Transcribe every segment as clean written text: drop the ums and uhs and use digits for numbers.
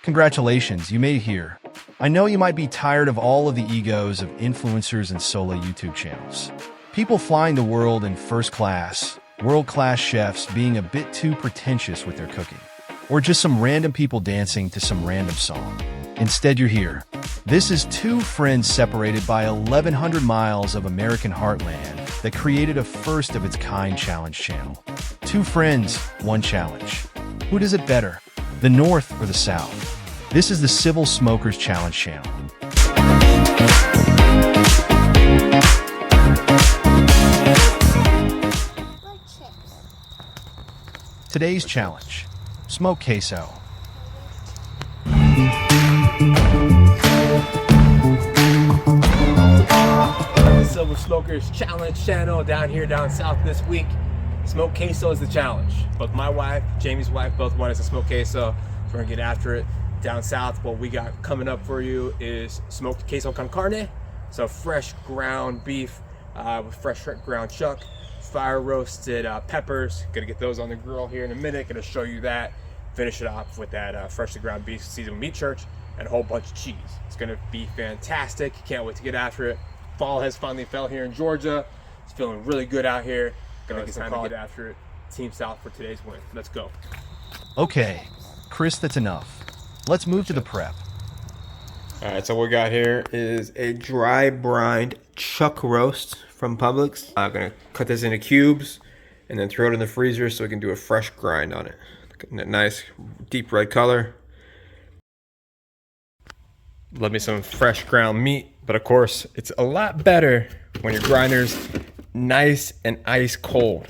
Congratulations, you made it here. I know you might be tired of all of the egos of influencers and solo YouTube channels. People flying the world in first class, world-class chefs being a bit too pretentious with their cooking. Or just some random people dancing to some random song. Instead, you're here. This is two friends separated by 1,100 miles of American heartland that created a first-of-its-kind challenge channel. Two friends, one challenge. Who does it better? The North or the South? This is the Civil Smokers Challenge channel. Today's challenge, smoke queso. Civil Smokers Challenge channel down here down south this week. Smoke queso is the challenge. Both my wife, Jamie's wife, both want us to smoke queso. So we're gonna get after it. Down south, what we got coming up for you is smoked queso con carne. So fresh ground beef with fresh ground chuck, fire roasted peppers. Gonna get those on the grill here in a minute. Gonna show you that. Finish it off with that freshly ground beef seasoned with meat church and a whole bunch of cheese. It's gonna be fantastic. Can't wait to get after it. Fall has finally fell here in Georgia. It's feeling really good out here. Gonna get time to get after it. Team South for today's win. Let's go. Okay, Chris, that's enough. Let's move to the prep. All right, so what we got here is a dry brined chuck roast from Publix. I'm gonna cut this into cubes and then throw it in the freezer so we can do a fresh grind on it. Getting that nice deep red color. Love me some fresh ground meat, but of course it's a lot better when your grinder's nice and ice cold.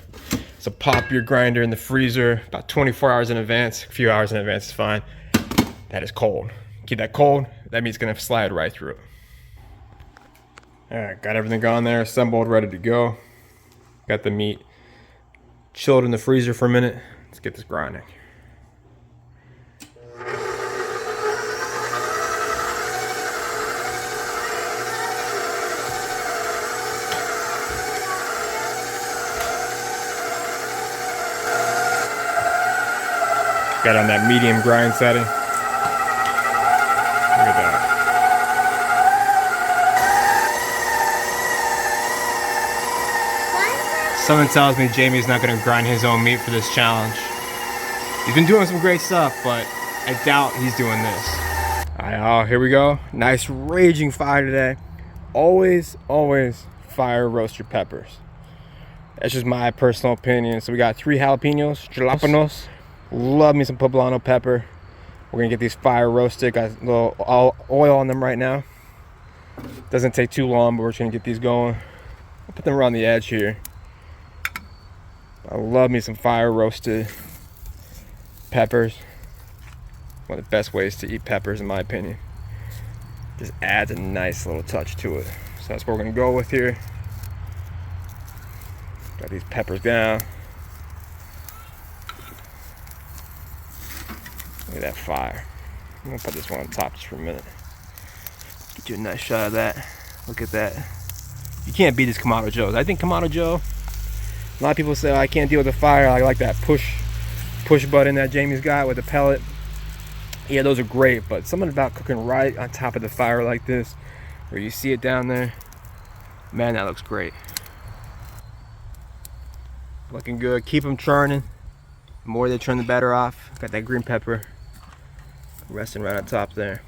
So pop your grinder in the freezer about 24 hours in advance. A few hours in advance is fine. That is cold. Keep that cold. That means it's gonna slide right through it. All right, got everything on there, assembled, ready to go. Got the meat chilled in the freezer for a minute. Let's get this grinding. Got on that medium grind setting. Look at that. Someone tells me Jamie's not going to grind his own meat for this challenge. He's been doing some great stuff, but I doubt he's doing this. All right, here we go. Nice raging fire today. Always fire roast your peppers. That's just my personal opinion. So we got 3 jalapenos, jalapenos. Love me some poblano pepper. We're gonna get these fire roasted. Got a little oil on them right now. Doesn't take too long, but we're just gonna get these going. I'll put them around the edge here. I love me some fire roasted peppers. One of the best ways to eat peppers, in my opinion. Just adds a nice little touch to it. So that's what we're gonna go with here. Got these peppers down. Look at that fire. I'm gonna put this one on top just for a minute. Get you a nice shot of that. Look at that. You can't beat this kamadojoe. I think kamadojoe, a lot of people say, oh, I can't deal with the fire. I like that push button that Jamie's got with the pellet. Yeah, those are great, but something about cooking right on top of the fire like this, where you see it down there, man, that looks great. Looking good. Keep them churning. The more they churn, the better off. Got that green pepper resting right on top there.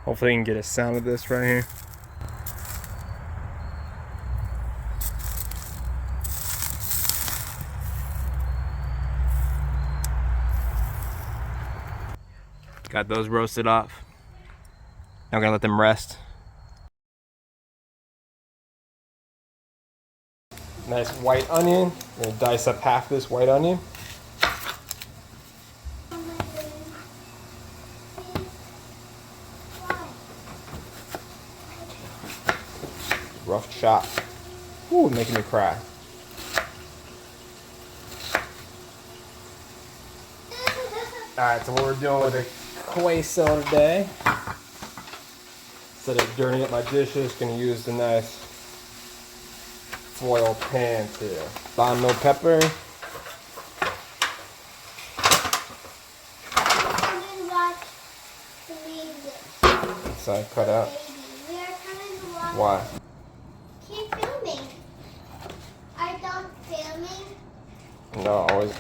Hopefully you can get a sound of this right here. Got those roasted off. Now I'm gonna let them rest. Nice white onion. I'm gonna dice up half this white onion. Rough chop. Ooh, making me cry. Alright, so what we're doing with the QUESO today, instead of dirtying up my dishes, gonna use the nice foil pans here. Poblano pepper. side cut out. We are coming to watch. Why? Keep filming. I don't filming. No, always.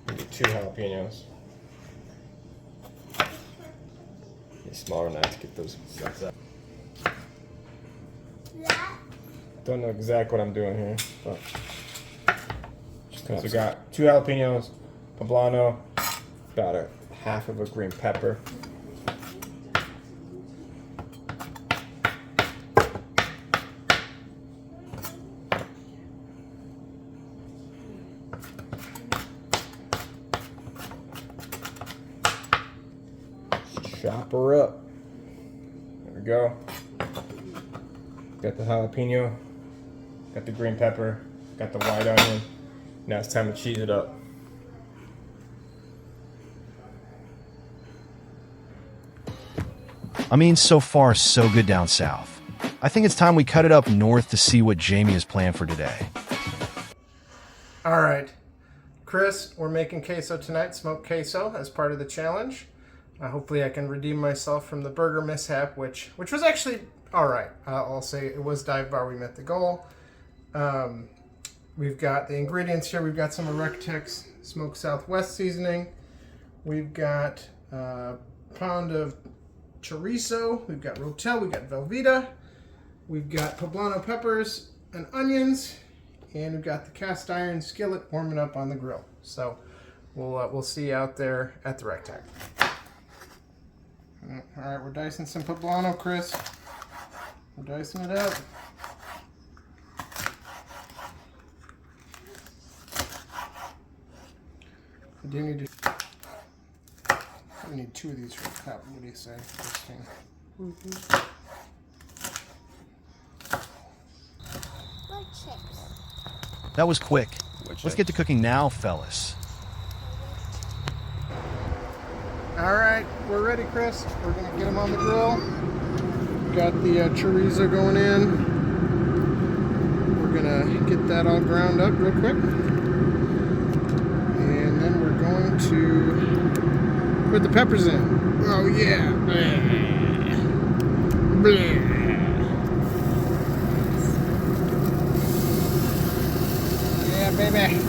Maybe 2 jalapenos. Need smaller knife to get those. Don't know exactly what I'm doing here, but because we got 2 jalapenos, poblano, about a half of a green pepper. Chop her up. There we go. Got the jalapeno, got the green pepper, got the white onion. Now it's time to cheese it up. I mean, so far, so good down south. I think it's time we cut it up north to see what Jamie has planned for today. All right, Chris, we're making queso tonight, smoked queso, as part of the challenge. Hopefully I can redeem myself from the burger mishap, which was actually all right. I'll say it was dive bar. We met the goal. We've got the ingredients here. We've got some of recteq's smoked Southwest seasoning. We've got a pound of chorizo. We've got rotel. We've got Velveeta. We've got poblano peppers and onions. And we've got the cast iron skillet warming up on the grill. So we'll see you out there at the recteq. All right, we're dicing some poblano, Chris. We're dicing it up. I do need to. I need 2 of these for the cup. What do you say? What chips? That was quick. Let's get to cooking now, fellas. All right, we're ready, Chris. We're gonna get them on the grill. Got the chorizo going in. We're gonna get that all ground up real quick. And then we're going to put the peppers in. Oh yeah. Yeah, baby.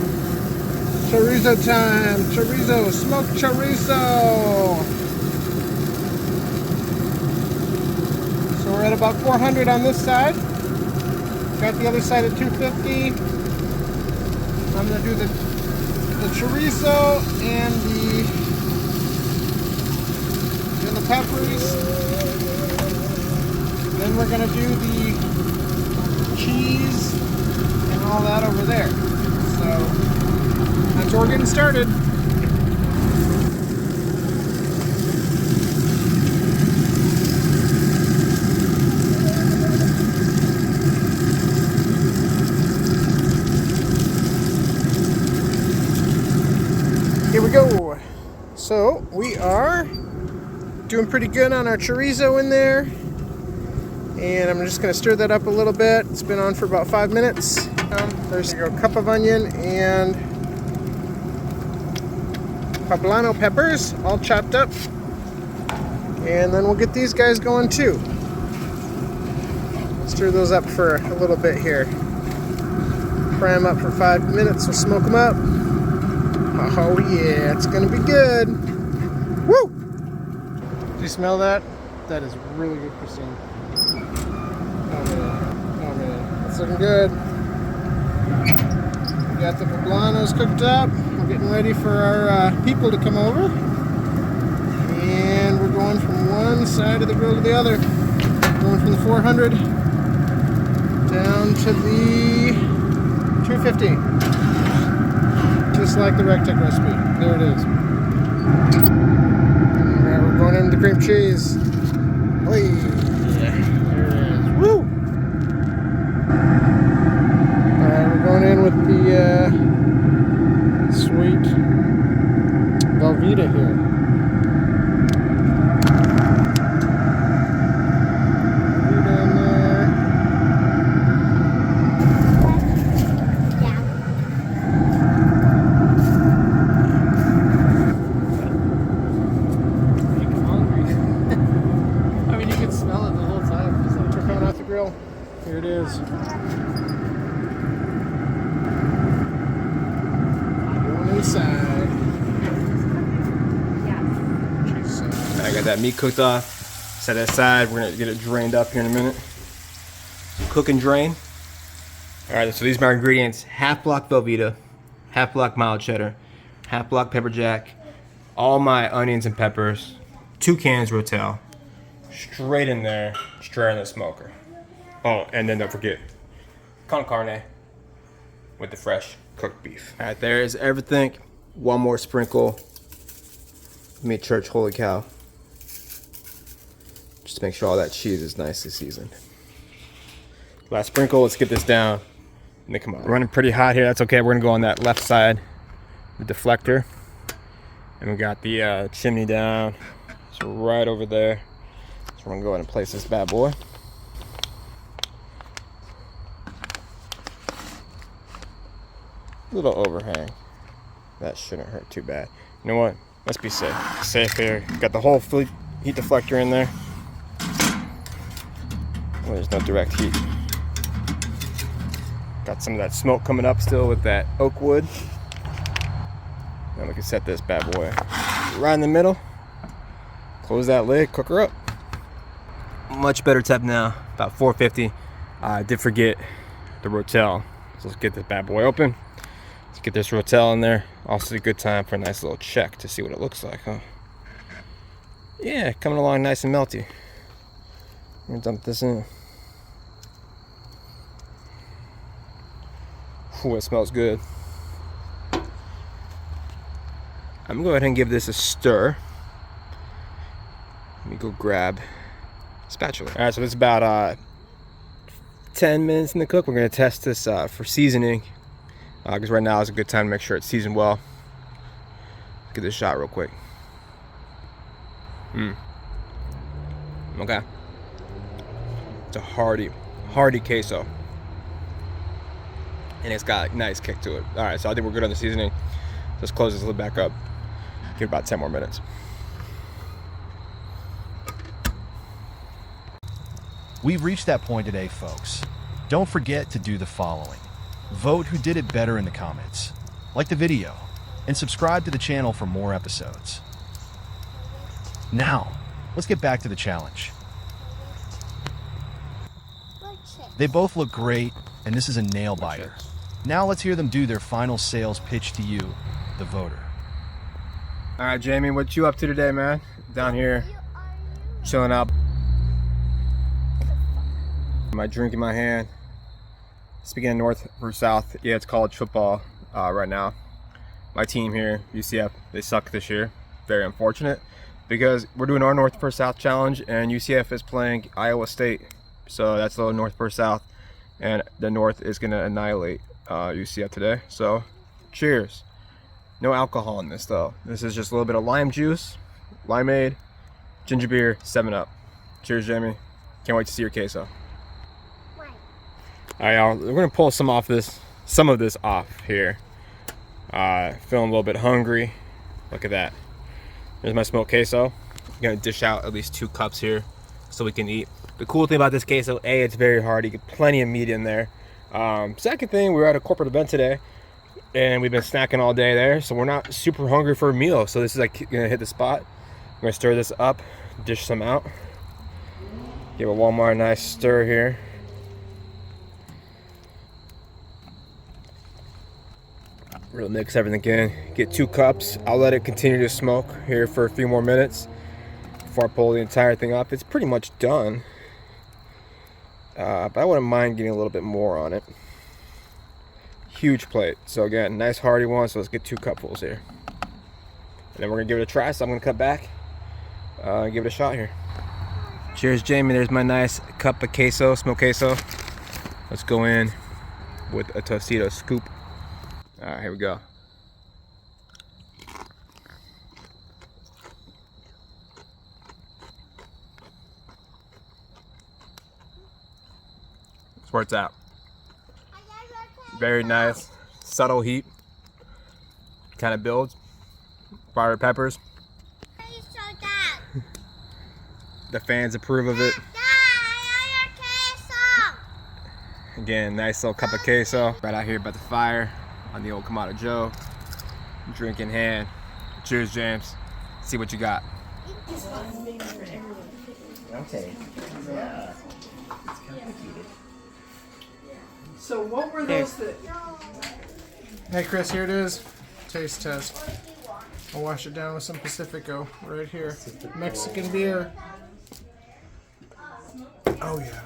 Chorizo time. Chorizo, smoked chorizo. So we're at about 400 on this side. Got the other side at 250. I'm gonna do the chorizo and the peppers. Then we're gonna do the cheese and all that over there. So that's where we're getting started. Here we go. So we are doing pretty good on our chorizo in there. And I'm just going to stir that up a little bit. It's been on for about 5 minutes. There's a cup of onion and poblano peppers all chopped up. And then we'll get these guys going too. Stir those up for a little bit here. Fry them up for 5 minutes. We'll smoke them up. Oh yeah, it's gonna be good. Woo! Do you smell that? That is really good, Christine. Oh man, it's looking good. We got the poblanos cooked up. We're getting ready for our people to come over. And we're going from one side of the grill to the other. Going from the 400 down to the 250. Just like the recteq recipe. There it is. Alright, we're going into the cream cheese. Oy. There it is. Woo! Alright, we're going in with the sweet Velveeta here. Velveeta in there. Here it is. Going inside. I got that meat cooked off. Set it aside. We're gonna get it drained up here in a minute. Cook and drain. All right, so these are my ingredients: half block Velveeta, half block mild cheddar, half block pepper jack, all my onions and peppers, 2 cans Rotel, straight in there, straight in the smoker. Oh, and then don't forget con carne with the fresh cooked beef. All right, there's everything. One more sprinkle. Meat church, holy cow. Just to make sure all that cheese is nicely seasoned. Last sprinkle, let's get this down. And then come on. Running pretty hot here, that's okay. We're gonna go on that left side, the deflector. And we got the chimney down. So right over there. So we're gonna go ahead and place this bad boy. Little overhang. That shouldn't hurt too bad. You know what? Let's be safe. Safe here. Got the whole heat deflector in there. Well, there's no direct heat. Got some of that smoke coming up still with that oak wood. Now we can set this bad boy right in the middle. Close that lid, cook her up. Much better temp now, about 450. I did forget the Rotel. So let's get this bad boy open. Let's get this Rotel in there. Also a good time for a nice little check to see what it looks like, huh? Yeah, coming along nice and melty. I'm gonna dump this in. Ooh, it smells good. I'm gonna go ahead and give this a stir. Let me go grab a spatula. All right, so this is about 10 minutes in the cook. We're gonna test this for seasoning, because right now is a good time to make sure it's seasoned well. Let's get this shot real quick. Okay. It's a hearty queso. And it's got a nice kick to it. All right, so I think we're good on the seasoning. Let's close this lid back up. Give it about 10 more minutes. We've reached that point today, folks. Don't forget to do the following. Vote who did it better in the comments. Like the video, and subscribe to the channel for more episodes. Now, let's get back to the challenge. They both look great, and this is a nail biter. Now let's hear them do their final sales pitch to you, the voter. All right, Jamie, what you up to today, man? Down here, chilling out. My drink in my hand. Speaking of north or south, yeah, it's college football right now. My team here, UCF, they suck this year. Very unfortunate, because we're doing our North vs South challenge, and UCF is playing Iowa State. So that's a little North vs South, and the North is gonna annihilate UCF today. So cheers. No alcohol in this though. This is just a little bit of lime juice, limeade, ginger beer, 7-Up. Cheers, Jamie. Can't wait to see your queso. All right, y'all, we're gonna pull some of this off here. Feeling a little bit hungry. Look at that. There's my smoked queso. I'm gonna dish out at least 2 cups here so we can eat. The cool thing about this queso, A, it's very hard. You get plenty of meat in there. Second thing, we were at a corporate event today, and we've been snacking all day there, so we're not super hungry for a meal. So this is like gonna hit the spot. I'm gonna stir this up, dish some out. Give a Walmart a nice stir here. Really mix everything in. Get 2 cups. I'll let it continue to smoke here for a few more minutes before I pull the entire thing up. It's pretty much done. But I wouldn't mind getting a little bit more on it. Huge plate. So again, nice hearty one. So let's get 2 cupfuls here. And then we're gonna give it a try. So I'm gonna cut back and give it a shot here. Cheers, Jamie. There's my nice cup of queso, smoked queso. Let's go in with a Tostito scoop. All right, here we go. That's where it's at. Very nice, subtle heat. Kind of builds. Fire peppers. The fans approve of it. Again, nice little cup of queso right out here by the fire on the old kamadojoe. Drink in hand. Cheers, James. See what you got. Okay. Yeah. It's complicated. So what were those that... Hey Chris, here it is. Taste test. I'll wash it down with some Pacifico right here. Mexican beer. Oh yeah.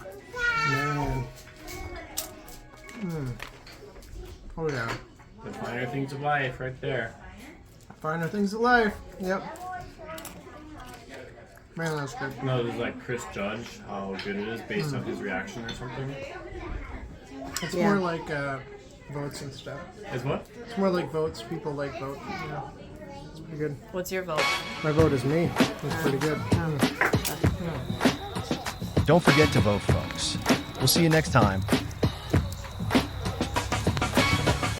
Man. Oh yeah. The finer things of life right there. Finer things of life. Yep. Man, that's good. No, does like Chris judge how good it is based on his reaction or something? It's more like votes and stuff. Is what? It's more like votes. People like vote. Yeah. It's pretty good. What's your vote? My vote is me. It's pretty good. Don't forget to vote, folks. We'll see you next time